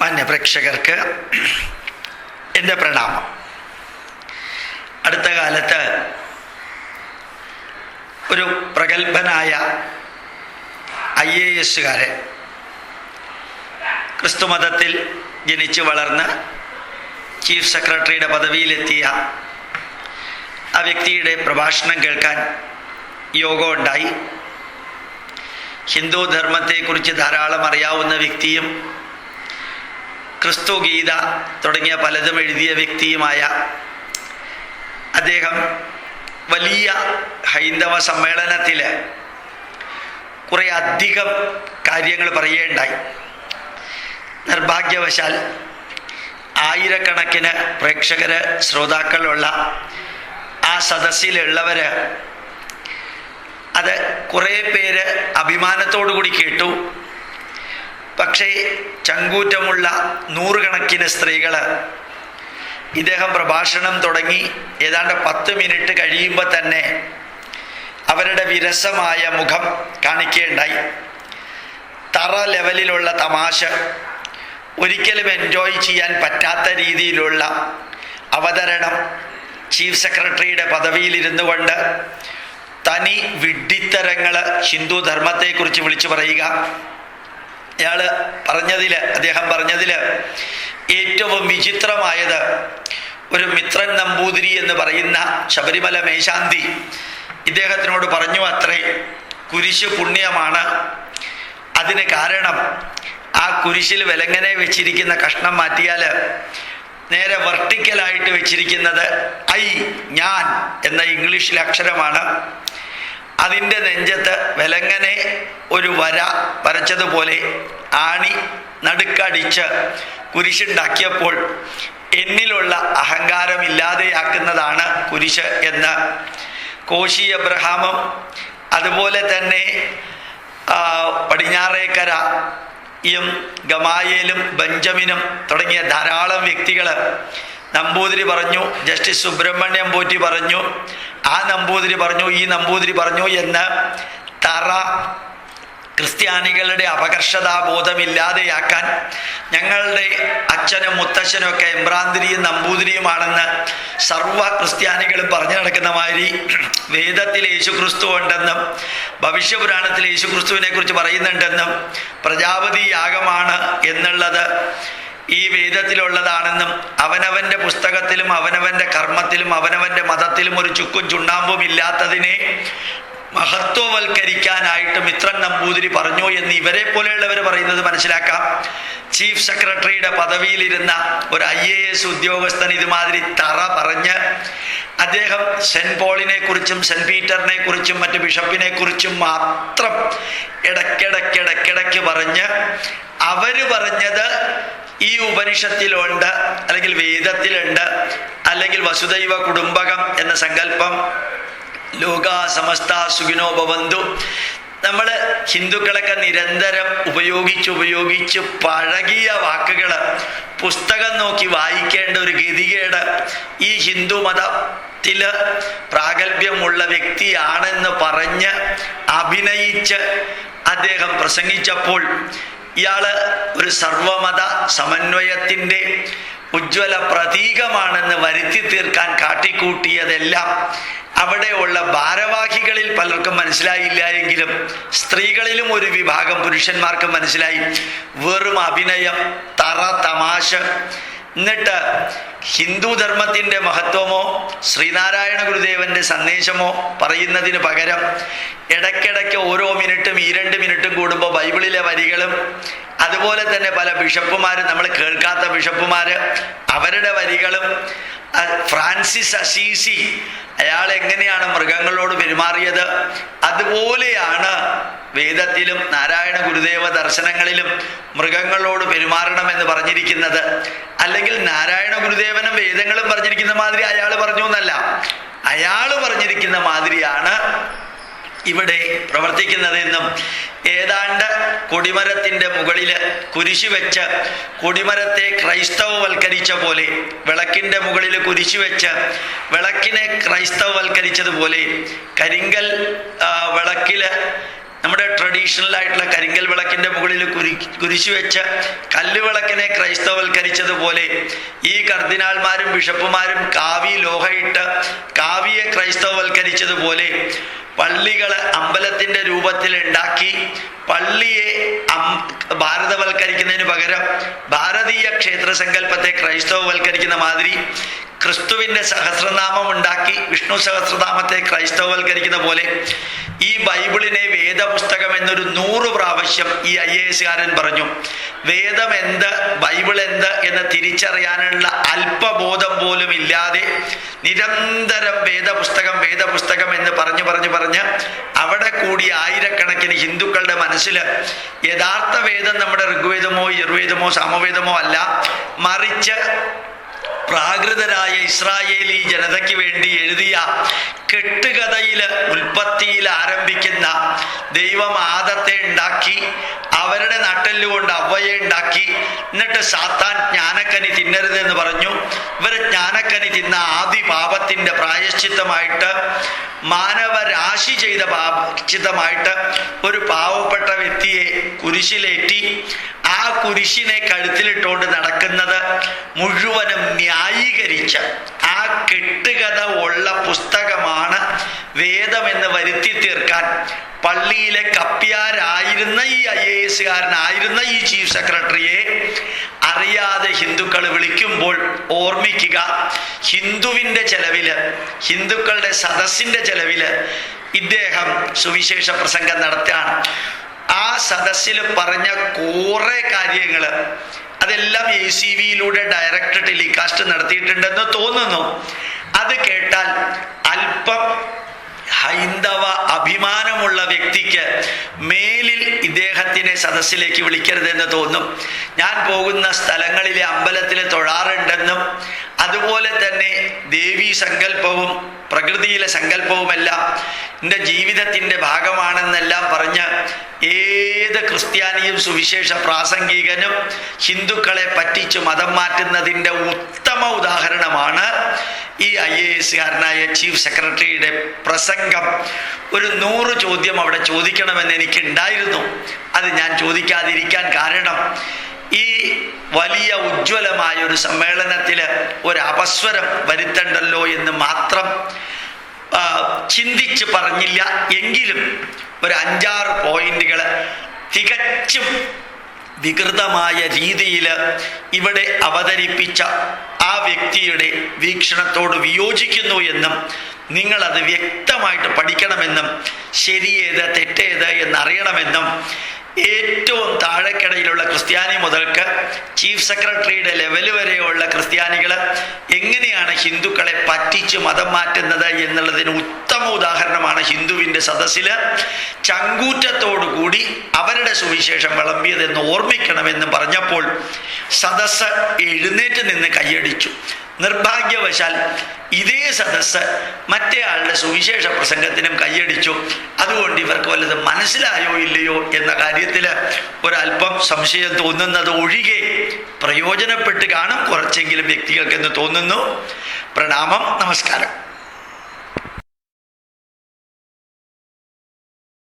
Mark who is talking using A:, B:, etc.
A: മാന്യപ്രേക്ഷകർക്ക് എൻ്റെ പ്രണാമം. അടുത്ത കാലത്ത് ഒരു പ്രഗത്ഭനായ IAS ക്രിസ്തുമതത്തിൽ ജനിച്ചു വളർന്ന് ചീഫ് സെക്രട്ടറിയുടെ പദവിയിലെത്തിയ ആ വ്യക്തിയുടെ പ്രഭാഷണം കേൾക്കാൻ യോഗമുണ്ടായി. ഹിന്ദു ധർമ്മത്തെക്കുറിച്ച് ധാരാളം അറിയാവുന്ന വ്യക്തിയും ക്രിസ്തു ഗീത തുടങ്ങിയ പലതും എഴുതിയ വ്യക്തിയുമായ അദ്ദേഹം വലിയ ഹൈന്ദവ സമ്മേളനത്തിൽ കുറേ അധികം കാര്യങ്ങൾ പറയുകയുണ്ടായി. നിർഭാഗ്യവശാൽ ആയിരക്കണക്കിന് പ്രേക്ഷകർ ശ്രോതാക്കളുള്ള ആ സദസ്സിലുള്ളവർ അത് കുറേ പേര് അഭിമാനത്തോടു കൂടി കേട്ടു. പക്ഷേ ചങ്കൂറ്റമുള്ള നൂറുകണക്കിന് സ്ത്രീകൾ ഇദ്ദേഹം പ്രഭാഷണം തുടങ്ങി ഏതാണ്ട് 10 മിനിറ്റ് കഴിയുമ്പോൾ തന്നെ അവരുടെ വിരസമായ മുഖം കാണിക്കുകയുണ്ടായി. തറ ലെവലിലുള്ള തമാശ, ഒരിക്കലും എൻജോയ് ചെയ്യാൻ പറ്റാത്ത രീതിയിലുള്ള അവതരണം, ചീഫ് സെക്രട്ടറിയുടെ പദവിയിലിരുന്നു കൊണ്ട് തനി വിഡ്ഢിത്തരങ്ങൾ ഹിന്ദു ധർമ്മത്തെക്കുറിച്ച് വിളിച്ചു പറയുക. അദ്ദേഹം പറഞ്ഞതിൽ ഏറ്റവും വിചിത്രമായത് ഒരു മിത്രൻ നമ്പൂതിരി എന്ന് പറയുന്ന ശബരിമല മേശാന്തി ഇദ്ദേഹത്തിനോട് പറഞ്ഞു അത്രേ, കുരിശ് പുണ്യമാണ്. അതിന് കാരണം ആ കുരിശിൽ വിലങ്ങനെ വെച്ചിരിക്കുന്ന കഷ്ണം മാറ്റിയാൽ നേരെ വെർട്ടിക്കലായിട്ട് വെച്ചിരിക്കുന്നത് ഞാൻ എന്ന ഇംഗ്ലീഷിലെ അക്ഷരമാണ്. അതിൻ്റെ നെഞ്ചത്ത് വിലങ്ങനെ ഒരു വര വരച്ചതുപോലെ ആണി നടുക്കടിച്ച് കുരിശുണ്ടാക്കിയപ്പോൾ എന്നിലുള്ള അഹങ്കാരം ഇല്ലാതെയാക്കുന്നതാണ് കുരിശ് എന്ന് കോശി അബ്രഹാമും അതുപോലെ തന്നെ പടിഞ്ഞാറേക്കരയും ഗമായേലും ബെഞ്ചമിനും തുടങ്ങിയ ധാരാളം വ്യക്തികൾ, നമ്പൂതിരി പറഞ്ഞു, ജസ്റ്റിസ് സുബ്രഹ്മണ്യം പോറ്റി പറഞ്ഞു, ആ നമ്പൂതിരി പറഞ്ഞു, ഈ നമ്പൂതിരി പറഞ്ഞു എന്ന് തറ ക്രിസ്ത്യാനികളുടെ അപകർഷതാബോധമില്ലാതെയാക്കാൻ ഞങ്ങളുടെ അച്ഛനും മുത്തച്ഛനും ഒക്കെ എമ്പ്രാന്തിരിയും നമ്പൂതിരിയുമാണെന്ന് സർവ്വ ക്രിസ്ത്യാനികളും പറഞ്ഞു നടക്കുന്ന മാതിരി വേദത്തിൽ യേശുക്രിസ്തു ഉണ്ടെന്നും ഭവിഷ്യപുരാണത്തിൽ യേശുക്രിസ്തുവിനെ കുറിച്ച് പറയുന്നുണ്ടെന്നും പ്രജാപതി യാഗമാണ് എന്നുള്ളത് ഈ വേദത്തിലുള്ളതാണെന്നും അവനവൻ്റെ പുസ്തകത്തിലും അവനവൻ്റെ കർമ്മത്തിലും അവനവൻ്റെ മതത്തിലും ഒരു ചുക്കും ചുണ്ണാമ്പും ഇല്ലാത്തതിനെ മഹത്വവൽക്കരിക്കാനായിട്ട് മിത്രൻ നമ്പൂതിരി പറഞ്ഞു എന്ന് ഇവരെ പോലെയുള്ളവർ പറയുന്നത് മനസ്സിലാക്കാം. ചീഫ് സെക്രട്ടറിയുടെ പദവിയിലിരുന്ന ഒരു IAS ഉദ്യോഗസ്ഥൻ ഇതുമാതിരി തറ പറഞ്ഞ് അദ്ദേഹം സെൻറ്റ് പോളിനെ കുറിച്ചും സെൻറ്റ് പീറ്ററിനെ കുറിച്ചും മറ്റ് ബിഷപ്പിനെ കുറിച്ചും മാത്രം ഇടയ്ക്കിടയ്ക്ക് പറഞ്ഞ് അവർ പറഞ്ഞത് ഈ ഉപനിഷത്തിലുണ്ട്, അല്ലെങ്കിൽ വേദത്തിലുണ്ട്, അല്ലെങ്കിൽ വസുദൈവ കുടുംബകം എന്ന സങ്കല്പം, ലോക സമസ്ത സുഖിനോ ഭവന്തു, നമ്മൾ ഹിന്ദുക്കളൊക്കെ നിരന്തരം ഉപയോഗിച്ച് പഴകിയ വാക്കുകൾ പുസ്തകം നോക്കി വായിക്കേണ്ട ഒരു ഗതികേട് ഈ ഹിന്ദു മതത്തിൽ പ്രാഗൽഭ്യമുള്ള വ്യക്തിയാണെന്ന് പറഞ്ഞ് അഭിനയിച്ച് അദ്ദേഹം പ്രസംഗിച്ചപ്പോൾ ഇയാൾ ഒരു സർവമത സമന്വയത്തിൻ്റെ ഉജ്ജ്വല പ്രതീകമാണെന്ന് വരുത്തി തീർക്കാൻ കാട്ടിക്കൂട്ടിയതെല്ലാം അവിടെയുള്ള ഭാരവാഹികളിൽ പലർക്കും മനസ്സിലായില്ല എങ്കിലും സ്ത്രീകളിലും ഒരു വിഭാഗം പുരുഷന്മാർക്ക് മനസ്സിലായി. വെറും അഭിനയം, തറ തമാശ. എന്നിട്ട് ഹിന്ദു ധർമ്മത്തിൻ്റെ മഹത്വമോ ശ്രീനാരായണ ഗുരുദേവൻ്റെ സന്ദേശമോ പറയുന്നതിന് പകരം ഇടയ്ക്കിടയ്ക്ക് ഓരോ മിനിറ്റും 2 മിനിറ്റും കൂടുമ്പോൾ ബൈബിളിലെ വരികളും അതുപോലെ തന്നെ പല ബിഷപ്പുമാരും, നമ്മൾ കേൾക്കാത്ത ബിഷപ്പുമാർ, അവരുടെ വരികളും, ഫ്രാൻസിസ് അസീസി അയാൾ എങ്ങനെയാണ് മൃഗങ്ങളോട് പെരുമാറിയത് അതുപോലെയാണ് വേദത്തിലും നാരായണ ഗുരുദേവ ദർശനങ്ങളിലും മൃഗങ്ങളോട് പെരുമാറണമെന്ന് പറഞ്ഞിരിക്കുന്നത്. അല്ലെങ്കിൽ നാരായണ ഗുരുദേവനും വേദങ്ങളും പറഞ്ഞിരിക്കുന്ന മാതിരി അയാൾ പറഞ്ഞു എന്നല്ല, അയാൾ പറഞ്ഞിരിക്കുന്ന മാതിരിയാണ് ഇവിടെ പ്രവർത്തിക്കുന്നതെന്നും ഏതാണ്ട് കൊടിമരത്തിൻ്റെ മുകളിൽ കുരിശു വെച്ച് കൊടിമരത്തെ ക്രൈസ്തവവൽക്കരിച്ച പോലെ, വിളക്കിൻ്റെ മുകളിൽ കുരിശു വെച്ച് വിളക്കിനെ ക്രൈസ്തവവൽക്കരിച്ചതുപോലെ കരിങ്കൽ വിളക്കിൽ നമ്മുടെ ട്രഡീഷണൽ ആയിട്ടുള്ള കരിങ്കൽ വിളക്കിൻ്റെ മുകളിൽ കുരിശു വെച്ച് കല്ലുവിളക്കിനെ ക്രൈസ്തവൽക്കരിച്ചതുപോലെ ഈ കർദിനാൾമാരും ബിഷപ്പുമാരും കാവി ലോഹയിട്ട് കാവിയെ ക്രൈസ്തവൽക്കരിച്ചതുപോലെ പള്ളികൾ അമ്പലത്തിൻ്റെ രൂപത്തിൽ ഉണ്ടാക്കി പള്ളിയെ ഭാരതവൽക്കരിക്കുന്നതിന് പകരം ഭാരതീയ ക്ഷേത്ര സങ്കല്പത്തെ ക്രൈസ്തവവൽക്കരിക്കുന്ന മാതിരി ക്രിസ്തുവിൻ്റെ സഹസ്രനാമം ഉണ്ടാക്കി വിഷ്ണു സഹസ്രനാമത്തെ ക്രൈസ്തവവൽക്കരിക്കുന്ന പോലെ ഈ ബൈബിളിനെ വേദപുസ്തകം എന്നൊരു 100 പ്രാവശ്യം ഈ IAS-കാരൻ പറഞ്ഞു. വേദം എന്ത്, ബൈബിൾ എന്ത് എന്ന് തിരിച്ചറിയാനുള്ള അല്പബോധം പോലും ഇല്ലാതെ നിരന്തരം വേദപുസ്തകം വേദപുസ്തകം എന്ന് പറഞ്ഞ് അവിടെ കൂടി ആയിരക്കണക്കിന് ഹിന്ദുക്കളുടെ മനസ്സിൽ യഥാർത്ഥ വേദം നമ്മുടെ ഋഗ്വേദമോ യജുർവേദമോ സാമവേദമോ അല്ല, മറിച്ച് പ്രാകൃതരായ ഇസ്രായേലി ജനതയ്ക്ക് വേണ്ടി എഴുതിയ കെട്ടുകഥയിൽ ഉൽപ്പത്തിയിൽ ആരംഭിക്കുന്ന ദൈവം ആദത്തെ ഉണ്ടാക്കി അവരുടെ നട്ടെല്ലുകൊണ്ട് അവയെ ഉണ്ടാക്കി, എന്നിട്ട് സാത്താൻ ജ്ഞാനക്കനി തിന്നരുതെന്ന് പറഞ്ഞു. ഇവർ ജ്ഞാനക്കനി തിന്ന ആദി പാപത്തിൻ്റെ പ്രായശ്ചിത്തമായിട്ട് മാനവരാശി ചെയ്ത പ്രായശ്ചിത്തമായിട്ട് ഒരു പാവപ്പെട്ട വ്യക്തിയെ കുരിശിലേറ്റി ആ കുരിശിനെ കഴുത്തിലിട്ടുകൊണ്ട് നടക്കുന്നത് മുഴുവനും ന്യായീകരിച്ച് ആ കെട്ടുകഥ ഉള്ള പുസ്തകമാണ് വേദമെന്ന് വരുത്തി തീർക്കാൻ പള്ളിയിലെ കപ്പ്യാരായിരുന്ന ഈ IAS-കാരനായിരുന്ന ഈ ചീഫ് സെക്രട്ടറിയെ അറിയാതെ ഹിന്ദുക്കൾ വിളിക്കുമ്പോൾ ഓർമ്മിക്കുക, ഹിന്ദുവിൻ്റെ ചെലവില്, ഹിന്ദുക്കളുടെ സദസ്സിൻ്റെ ചെലവില് ഇദ്ദേഹം സുവിശേഷ പ്രസംഗം നടത്തുകയാണ്. ആ സദസ്സിൽ പറഞ്ഞ കുറേ കാര്യങ്ങൾ അതെല്ലാം ACV-യിലൂടെ ഡയറക്റ്റ് ടെലികാസ്റ്റ് നടത്തിയിട്ടുണ്ടെന്ന് തോന്നുന്നു. അത് കേട്ടാൽ അല്പം ഹൈന്ദവ അഭിമാനമുള്ള വ്യക്തിക്ക് മേലിൽ ഇദ്ദേഹത്തിനെ സദസ്സിലേക്ക് വിളിക്കരുതെന്ന് തോന്നും. ഞാൻ പോകുന്ന സ്ഥലങ്ങളിലെ അമ്പലത്തിൽ തൊഴാറുണ്ടെന്നും അതുപോലെ തന്നെ ദേവീ സങ്കല്പവും പ്രകൃതിയിലെ സങ്കല്പവുമെല്ലാം എൻ്റെ ജീവിതത്തിൻ്റെ ഭാഗമാണെന്നെല്ലാം പറഞ്ഞ് ഏത് ക്രിസ്ത്യാനിയും സുവിശേഷ പ്രാസംഗികനും ഹിന്ദുക്കളെ പറ്റിച്ച് മതം മാറ്റുന്നതിൻ്റെ ഉത്തമ ഉദാഹരണമാണ് ഈ IAS-കാരനായ ചീഫ് സെക്രട്ടറിയുടെ പ്രസംഗം. ഒരു 100 ചോദ്യം അവിടെ ചോദിക്കണമെന്ന് എനിക്കുണ്ടായിരുന്നു. അത് ഞാൻ ചോദിക്കാതിരിക്കാൻ കാരണം ഈ വലിയ ഉജ്ജ്വലമായ ഒരു സമ്മേളനത്തിൽ ഒരു അപസ്വരം വരുത്തണ്ടല്ലോ എന്ന് മാത്രം ചിന്തിച്ച് പറഞ്ഞില്ല. എങ്കിലും ഒരു 5-6 പോയിന്റുകൾ തികച്ചും വികൃതമായ രീതിയിൽ ഇവിടെ അവതരിപ്പിച്ച ആ വ്യക്തിയുടെ വീക്ഷണത്തോട് വിയോജിക്കുന്നു എന്നും നിങ്ങളത് വ്യക്തമായിട്ട് പഠിക്കണമെന്നും ശരിയേത് തെറ്റേത് എന്നറിയണമെന്നും ഏറ്റവും താഴെക്കിടയിലുള്ള ക്രിസ്ത്യാനി മുതൽക്ക് ചീഫ് സെക്രട്ടറിയുടെ ലെവൽ വരെയുള്ള ക്രിസ്ത്യാനികൾ എങ്ങനെയാണ് ഹിന്ദുക്കളെ പറ്റിച്ച് മതം മാറ്റുന്നത് എന്നുള്ളതിന് ഉത്തമ ഉദാഹരണമാണ് ഹിന്ദുവിൻ്റെ സദസ്സിൽ ചങ്കൂറ്റത്തോടുകൂടി അവരുടെ സുവിശേഷം വിളമ്പിയതെന്ന് ഓർമ്മിക്കണമെന്ന് പറഞ്ഞപ്പോൾ സദസ്സ് എഴുന്നേറ്റ് നിന്ന് കൈയടിച്ചു. നിർഭാഗ്യവശാൽ ഇതേ സദസ്സ് മറ്റേ ആളുടെ സുവിശേഷ പ്രസംഗത്തിനും കൈയടിച്ചു. അതുകൊണ്ട് ഇവർക്ക് വല്ലത് മനസ്സിലായോ ഇല്ലയോ എന്ന കാര്യത്തിൽ ഒരല്പം സംശയം തോന്നുന്നത് ഒഴികെ പ്രയോജനപ്പെട്ട് കാണും കുറച്ചെങ്കിലും വ്യക്തികൾക്കെന്ന് തോന്നുന്നു. പ്രണാമം, നമസ്കാരം.